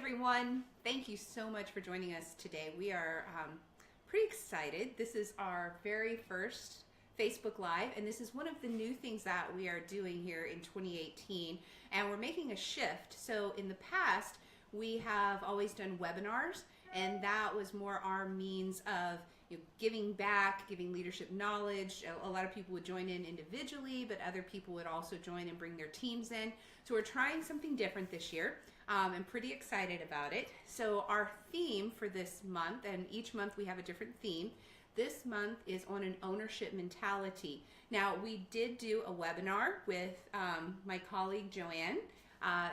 everyone. Thank you so much for joining us today. We are pretty excited. This is our very first Facebook Live, and this is one of the new things that we are doing here in 2018, and we're making a shift. So in the past, we have always done webinars, and that was more our means of giving back, giving leadership knowledge. A lot of people would join in individually, but other people would also join and bring their teams in. So we're trying something different this year. I'm pretty excited about it. So our theme for this month, and each month we have a different theme, this month is on an ownership mentality. Now, we did do a webinar with my colleague Joanne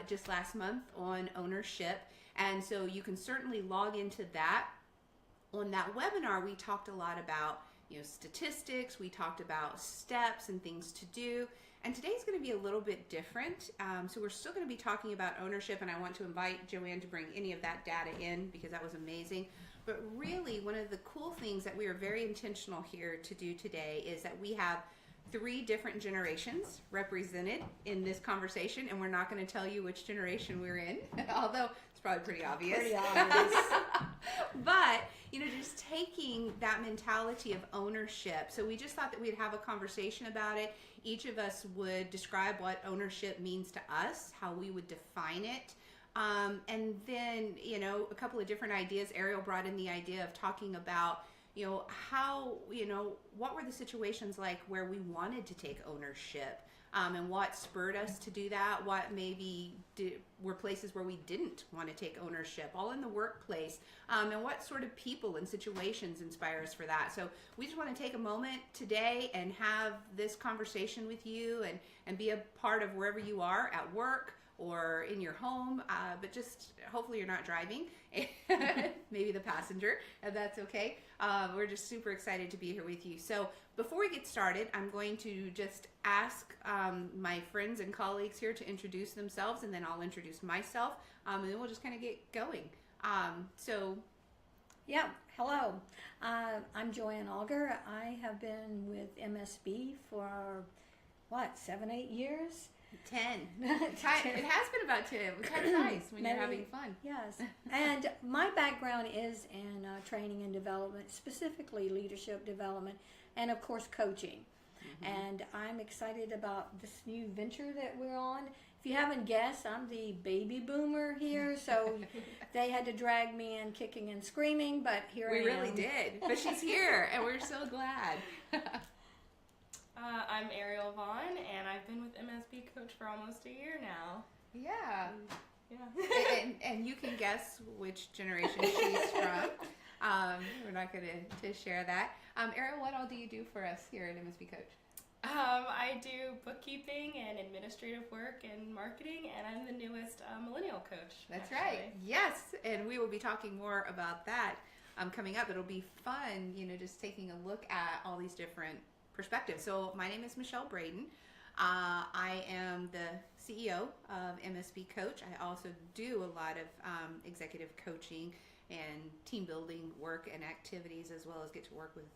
just last month on ownership, and so you can certainly log into that. On that webinar, we talked a lot about statistics, we talked about steps and things to do, and today's going to be a little bit different. So we're still going to be talking about ownership, and I want to invite Joanne to bring any of that data in because that was amazing. But really, one of the cool things that we are very intentional here to do today is that we have 3 different generations represented in this conversation, and we're not going to tell you which generation we're in, although it's probably pretty obvious. But just taking that mentality of ownership. So we just thought that we'd have a conversation about it. Each of us would describe what ownership means to us, how we would define it. And then, a couple of different ideas. Ariel brought in the idea of talking about, how, what were the situations like where we wanted to take ownership, and what spurred us to do that, what maybe were places where we didn't want to take ownership, all in the workplace, and what sort of people and situations inspire us for that. So we just want to take a moment today and have this conversation with you and be a part of wherever you are at work or in your home, but just hopefully you're not driving, maybe the passenger, if that's okay. We're just super excited to be here with you. So before we get started, I'm going to just ask my friends and colleagues here to introduce themselves, and then I'll introduce myself, and then we'll just kind of get going. Yeah, hello. I'm Joanne Auger. I have been with MSB for, 7-8 years? 10. It has been about 10. It's kind of nice when you're having fun. Yes. And my background is in training and development, specifically leadership development, and of course coaching. Mm-hmm. And I'm excited about this new venture that we're on. If you haven't guessed, I'm the baby boomer here, so they had to drag me in kicking and screaming, but here I am. We really did. But she's here, and we're so glad. I'm Ariel Vaughn, and I've been with MSBCoach for almost a year now. Yeah. Yeah. and you can guess which generation she's from. We're not going to share that. Ariel, what all do you do for us here at MSBCoach? I do bookkeeping and administrative work and marketing, and I'm the newest millennial coach. That's actually. right. Yes, and we will be talking more about that coming up. It'll be fun, just taking a look at all these different perspectives. So my name is Michelle Braden. I am the CEO of MSBCoach. I also do a lot of executive coaching and team building work and activities, as well as get to work with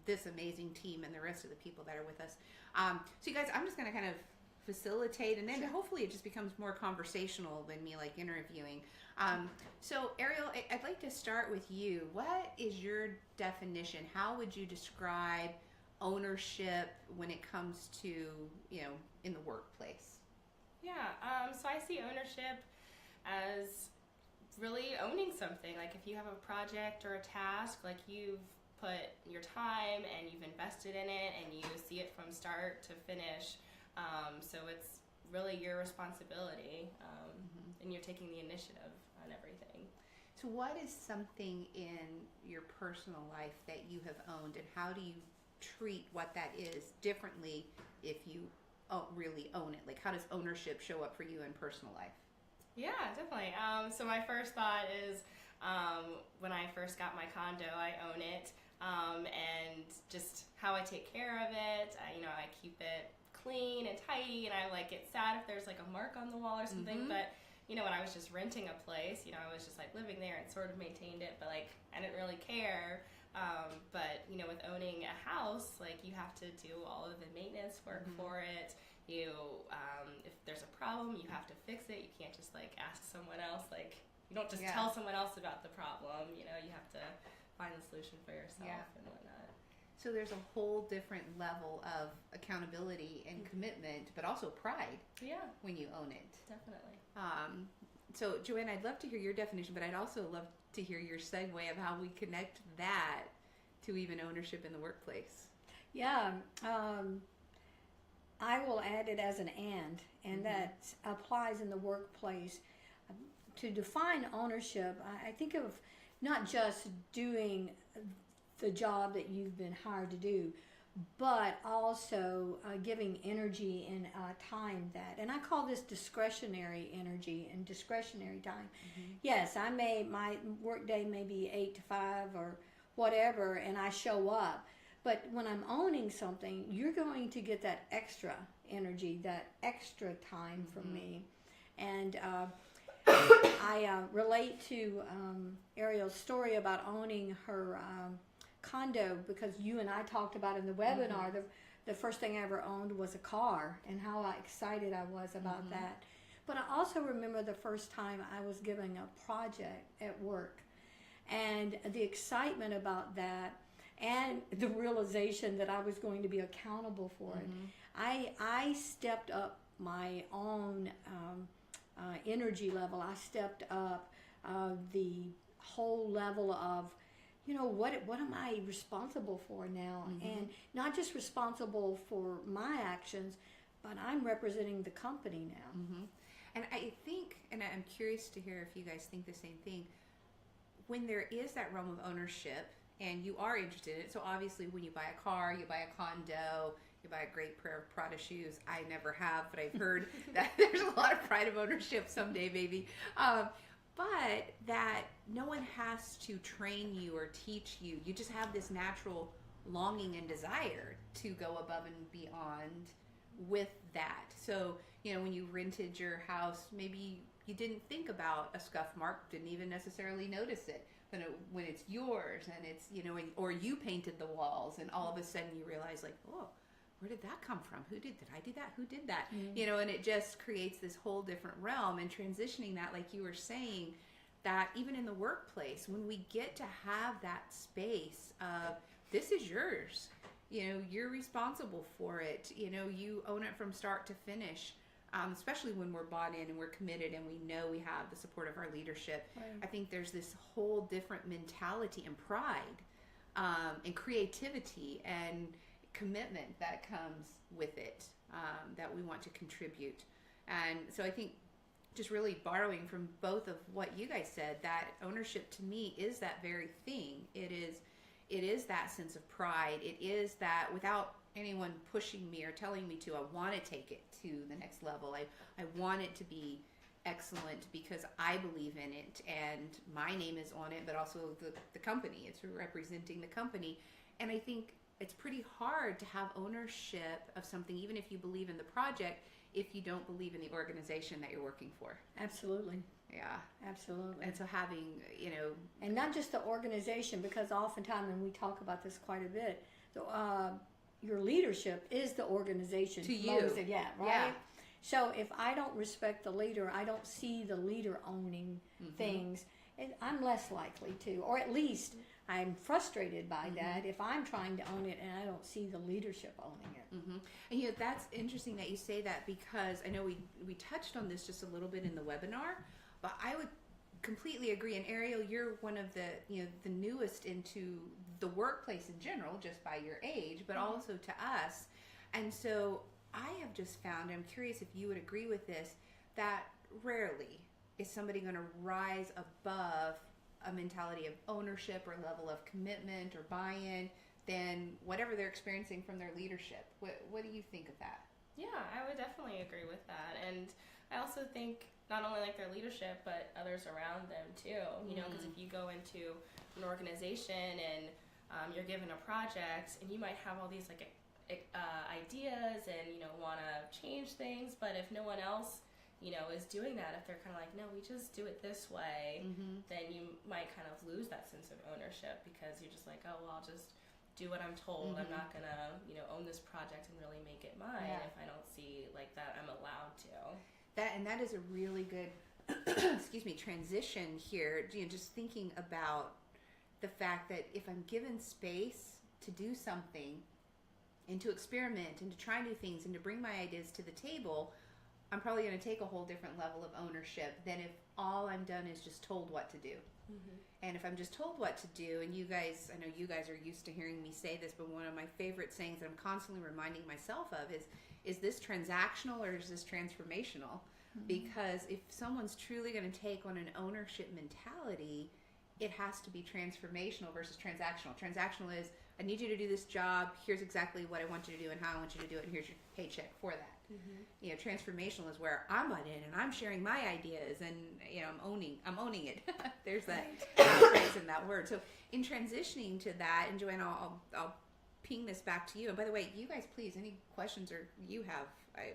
this amazing team and the rest of the people that are with us. So you guys, I'm just going to kind of facilitate, and then hopefully it just becomes more conversational than me like interviewing. So Ariel, I'd like to start with you. What is your definition? How would you describe ownership when it comes to, in the workplace? Yeah, so I see ownership as really owning something. Like if you have a project or a task, like you've put your time and you've invested in it and you see it from start to finish. So it's really your responsibility, and you're taking the initiative on everything. So what is something in your personal life that you have owned, and how do you treat what that is differently if you really own it? Like, how does ownership show up for you in personal life? Yeah, definitely. So my first thought is when I first got my condo, I own it, and just how I take care of it. I keep it clean and tidy, and I get sad if there's like a mark on the wall or something. Mm-hmm. But when I was just renting a place, I was just living there and sort of maintained it, but I didn't really care. But with owning a house, you have to do all of the maintenance work Mm-hmm. for it. If there's a problem, you have to fix it. You can't just ask someone else you don't just tell someone else about the problem. You know, you have to find the solution for yourself and whatnot. So there's a whole different level of accountability and commitment, but also pride. Yeah. When you own it. Definitely. So Joanne, I'd love to hear your definition, but I'd also love to hear your segue of how we connect that to even ownership in the workplace. Yeah. I will add it as an and that applies in the workplace. To define ownership, I think of not just doing the job that you've been hired to do, but also giving energy and time that, and I call this discretionary energy and discretionary time. Yes, my work day may be 8 to 5 or whatever, and I show up. But when I'm owning something, you're going to get that extra energy, that extra time from me. And I relate to Ariel's story about owning her condo, because you and I talked about in the webinar, the first thing I ever owned was a car, and how excited I was about that. But I also remember the first time I was given a project at work, and the excitement about that, and the realization that I was going to be accountable for it. I stepped up my own energy level. I stepped up the whole level of, you know, what am I responsible for now? And not just responsible for my actions, but I'm representing the company now. And I think, and I'm curious to hear if you guys think the same thing, when there is that realm of ownership and you are interested in it, so obviously when you buy a car, you buy a condo, you buy a great pair of Prada shoes. I never have, but I've heard that there's a lot of pride of ownership someday, maybe. But that no one has to train you or teach you. You just have this natural longing and desire to go above and beyond with that. So, you know, when you rented your house, maybe you didn't think about a scuff mark, didn't even necessarily notice it. But when it's yours and it's, you know, or you painted the walls, and all of a sudden you realize, like, oh, where did that come from? Who did I do that? Who did that? You know, and it just creates this whole different realm. And transitioning that, like you were saying, that even in the workplace, when we get to have that space of, this is yours, you know, you're responsible for it, you know, you own it from start to finish, especially when we're bought in and we're committed and we know we have the support of our leadership. I think there's this whole different mentality and pride and creativity and commitment that comes with it, that we want to contribute. And so I think, just really borrowing from both of what you guys said, that ownership to me is that very thing. It is that sense of pride. It is that, without anyone pushing me or telling me to, I want to take it to the next level. I want it to be excellent because I believe in it and my name is on it, but also the company. It's representing the company. And I think it's pretty hard to have ownership of something, even if you believe in the project, if you don't believe in the organization that you're working for. Absolutely. Yeah. Absolutely. And so having, you know... And not just the organization, because oftentimes, and we talk about this quite a bit, your leadership is the organization. To you. Right? Yeah. So if I don't respect the leader, I don't see the leader owning things, I'm less likely to, or at least I'm frustrated by that if I'm trying to own it and I don't see the leadership owning it. And you know, that's interesting that you say that, because I know we touched on this just a little bit in the webinar, but I would completely agree. And Ariel, you're one of the, you know, the newest into the workplace in general, just by your age, but also to us. And so I have just found, I'm curious if you would agree with this, that rarely is somebody going to rise above a mentality of ownership or level of commitment or buy-in than whatever they're experiencing from their leadership. What do you think of that? Yeah, I would definitely agree with that. And I also think not only like their leadership, but others around them too. You know, because if you go into an organization and you're given a project and you might have all these like ideas and, you know, want to change things, but if no one else, you know, is doing that, if they're kind of like, no, we just do it this way, then you might kind of lose that sense of ownership, because you're just like, oh, well, I'll just do what I'm told. I'm not going to, you know, own this project and really make it mine if I don't see like that I'm allowed to. That is a really good excuse me, transition here, just thinking about the fact that if I'm given space to do something and to experiment and to try new things and to bring my ideas to the table, I'm probably going to take a whole different level of ownership than if all I'm done is just told what to do. Mm-hmm. And if I'm just told what to do, and you guys, I know you guys are used to hearing me say this, but one of my favorite sayings that I'm constantly reminding myself of is this transactional or is this transformational? Mm-hmm. Because if someone's truly going to take on an ownership mentality, it has to be transformational versus transactional. Transactional is, I need you to do this job, here's exactly what I want you to do and how I want you to do it, and here's your paycheck for that. Mm-hmm. Transformational is where I'm butt in and I'm sharing my ideas and I'm owning it. There's that phrase in that word. So in transitioning to that, and Joanna, I'll ping this back to you. And by the way, you guys, please, any questions or you have,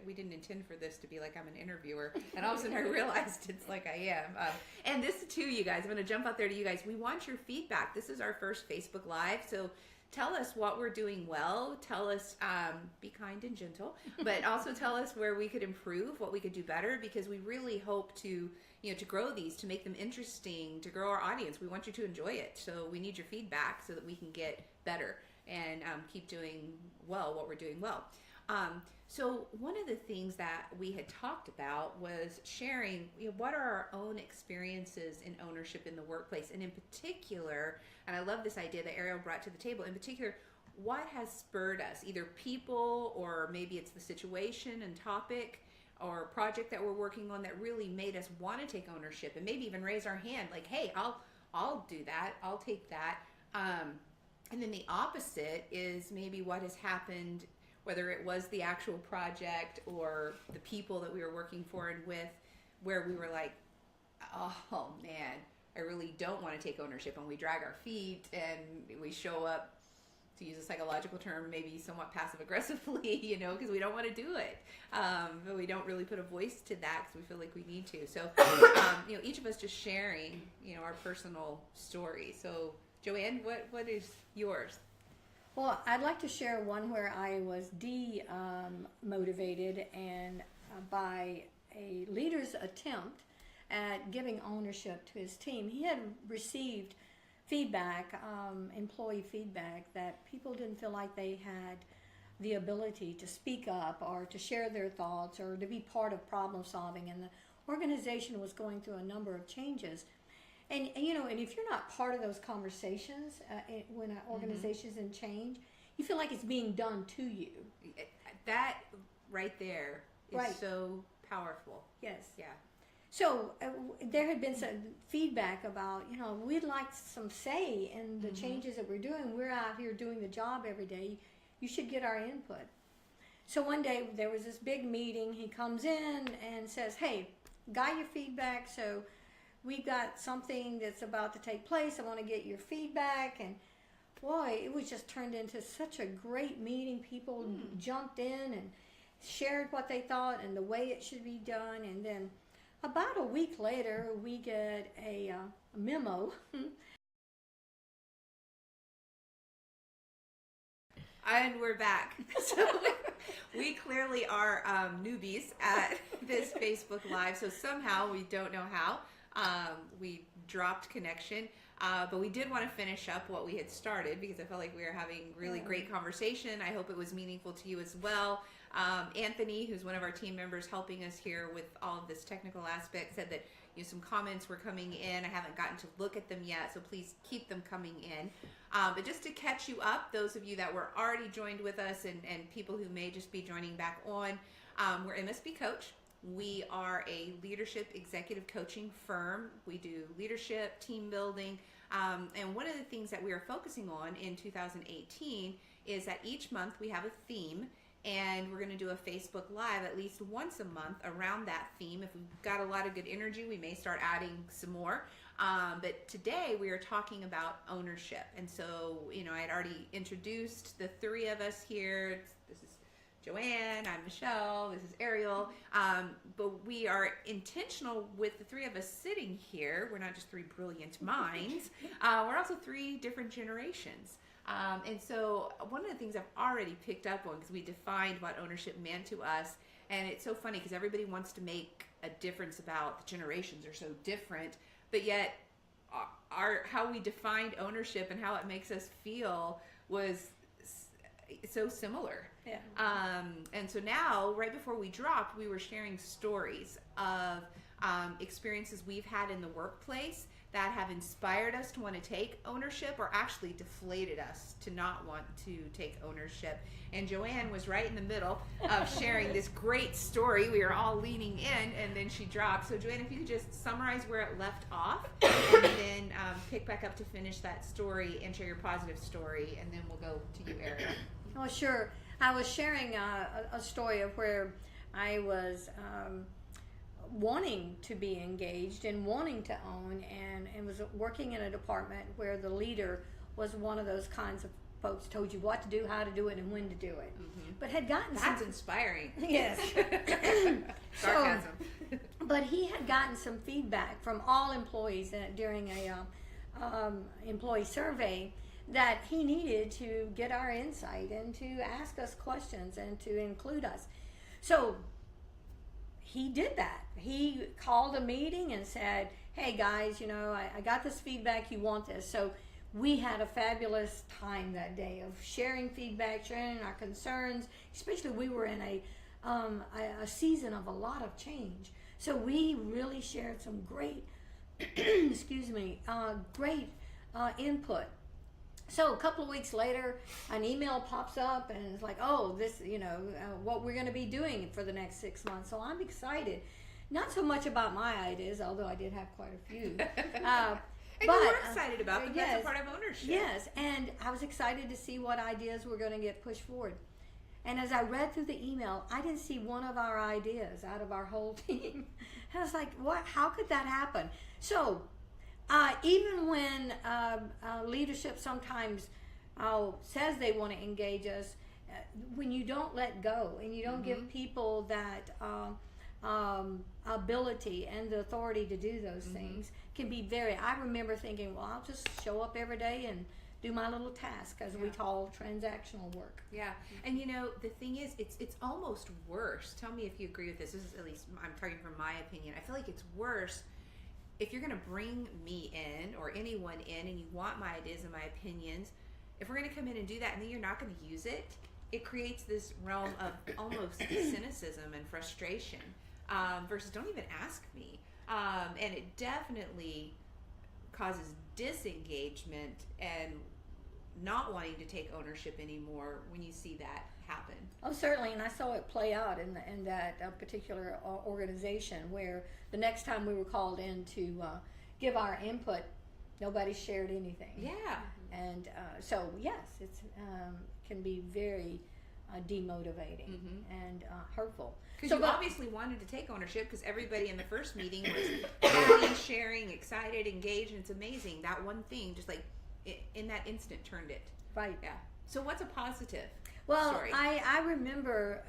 we didn't intend for this to be like I'm an interviewer, and all of a sudden I realized it's like I am. And this too, you guys, I'm going to jump out there to you guys. We want your feedback. This is our first Facebook Live, so tell us what we're doing well. Tell us, be kind and gentle, but also tell us where we could improve, what we could do better, because we really hope to, to grow these, to make them interesting, to grow our audience. We want you to enjoy it. So we need your feedback so that we can get better and keep doing well what we're doing well. So one of the things that we had talked about was sharing, what are our own experiences in ownership in the workplace, and in particular, and I love this idea that Ariel brought to the table, in particular, what has spurred us, either people or maybe it's the situation and topic or project that we're working on that really made us want to take ownership and maybe even raise our hand like, hey, I'll do that, I'll take that. And then the opposite is maybe what has happened, whether it was the actual project or the people that we were working for and with, where we were like, oh man, I really don't want to take ownership, and we drag our feet and we show up, to use a psychological term, maybe somewhat passive aggressively, because we don't want to do it. But we don't really put a voice to that because we feel like we need to. So, each of us just sharing, our personal story. So Joanne, what is yours? Well, I'd like to share one where I was demotivated and by a leader's attempt at giving ownership to his team. He had received feedback, employee feedback, that people didn't feel like they had the ability to speak up or to share their thoughts or to be part of problem solving, and the organization was going through a number of changes. And if you're not part of those conversations when an organization's in change, you feel like it's being done to you. That right there is so powerful. Yes. Yeah. So there had been some feedback about, we'd like some say in the changes that we're doing. We're out here doing the job every day. You should get our input. So one day there was this big meeting. He comes in and says, hey, got your feedback, so we've got something that's about to take place. I want to get your feedback. And boy, it was just turned into such a great meeting. People jumped in and shared what they thought and the way it should be done. And then about a week later, we get a memo. And we're back. So we clearly are newbies at this Facebook Live. So somehow, we don't know how, we dropped connection. But we did want to finish up what we had started because I felt like we were having really great conversation. I hope it was meaningful to you as well. Anthony, who's one of our team members helping us here with all of this technical aspect, said that some comments were coming in. I haven't gotten to look at them yet, so please keep them coming in. But just to catch you up, those of you that were already joined with us and people who may just be joining back on, we're MSBCoach. We are a leadership executive coaching firm. We do leadership, team building, and one of the things that we are focusing on in 2018 is that each month we have a theme, and we're going to do a Facebook Live at least once a month around that theme. If we've got a lot of good energy, we may start adding some more. But today we are talking about ownership. And so, I had already introduced the three of us here. This is Joanne, I'm Michelle, this is Ariel. But we are intentional with the three of us sitting here. We're not just three brilliant minds. We're also three different generations. And so one of the things I've already picked up on, because we defined what ownership meant to us, and it's so funny because everybody wants to make a difference about the generations are so different, but yet our how we defined ownership and how it makes us feel was so similar. Yeah. And so now, right before we dropped, we were sharing stories of experiences we've had in the workplace that have inspired us to want to take ownership, or actually deflated us to not want to take ownership. And Joanne was right in the middle of sharing this great story. We were all leaning in, and then she dropped. So Joanne, if you could just summarize where it left off, and then pick back up to finish that story and share your positive story, and then we'll go to you, Ariel. Oh, sure. I was sharing a story of where I was wanting to be engaged and wanting to own, and was working in a department where the leader was one of those kinds of folks, told you what to do, how to do it, and when to do it. Mm-hmm. But had gotten That's inspiring. Yes. Sarcasm. But he had gotten some feedback from all employees during a employee survey that he needed to get our insight and to ask us questions and to include us. So he did that. He called a meeting and said, hey guys, I got this feedback, you want this. So we had a fabulous time that day of sharing feedback, sharing our concerns, especially we were in a season of a lot of change. So we really shared some great, great input. So a couple of weeks later, an email pops up and it's like, oh, this, what we're going to be doing for the next 6 months. So I'm excited. Not so much about my ideas, although I did have quite a few. And you were excited about them. Yes, that's a part of ownership. Yes, and I was excited to see what ideas were going to get pushed forward. And as I read through the email, I didn't see one of our ideas out of our whole team. I was like, what? How could that happen? So even when leadership sometimes says they want to engage us, when you don't let go and you don't give people that ability and the authority to do those things, can be I remember thinking, well, I'll just show up every day and do my little task, as we call transactional work. Yeah. And the thing is, it's almost worse. Tell me if you agree with this. This is, at least I'm talking from my opinion. I feel like it's worse if you're going to bring me in or anyone in and you want my ideas and my opinions. If we're going to come in and do that and then you're not going to use it, it creates this realm of almost cynicism and frustration, versus don't even ask me. And it definitely causes disengagement and not wanting to take ownership anymore when you see that happen. Oh, certainly, and I saw it play out in that particular organization, where the next time we were called in to give our input, nobody shared anything. Yeah. And so, yes, it's can be very demotivating and hurtful. Because you obviously wanted to take ownership, because everybody in the first meeting was happy, sharing, excited, engaged, and it's amazing. That one thing just in that instant turned it. Right. Yeah. So what's a positive story? Well, I remember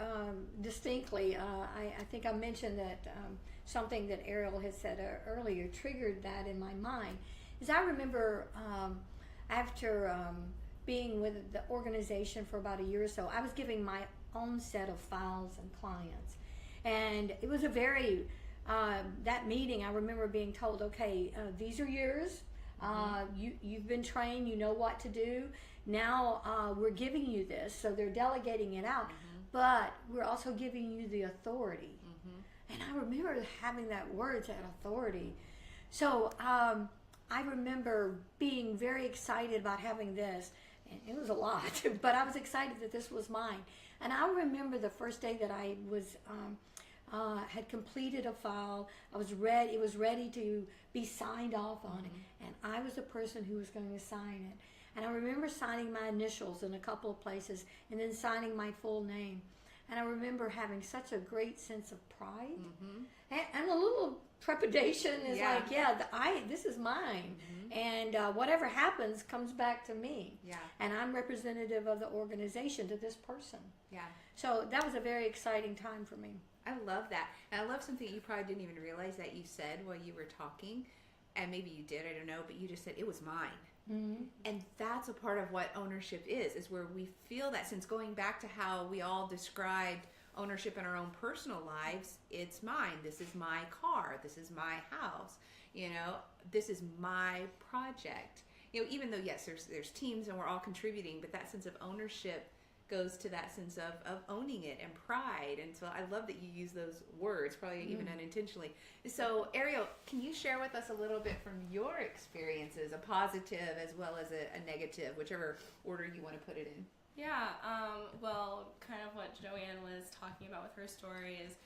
distinctly, I think I mentioned that something that Ariel had said earlier triggered that in my mind. Is I remember after being with the organization for about a year or so, I was giving my own set of files and clients. And it was a very, that meeting, I remember being told, okay, these are yours. You've been trained, you know what to do. Now we're giving you this, so they're delegating it out, but we're also giving you the authority. And I remember having that authority. So I remember being very excited about having this, and it was a lot, but I was excited that this was mine. And I remember the first day that I was had completed a file. It was ready to be signed off on it, and I was the person who was going to sign it. And I remember signing my initials in a couple of places, and then signing my full name. And I remember having such a great sense of pride, and a little trepidation. Is this is mine, and whatever happens comes back to me. Yeah. And I'm representative of the organization to this person. Yeah. So that was a very exciting time for me. I love that. And I love something you probably didn't even realize that you said while you were talking, and maybe you did, I don't know, but you just said it was mine. And that's a part of what ownership is where we feel that, since going back to how we all described ownership in our own personal lives, it's mine. This is my car. This is my house. You know, this is my project. You know, even though, yes, there's teams and we're all contributing, but that sense of ownership goes to that sense of owning it and pride. And so I love that you use those words, probably even unintentionally. So Ariel, can you share with us a little bit from your experiences, a positive as well as a negative, whichever order you want to put it in? Yeah, well, kind of what Joanne was talking about with her story is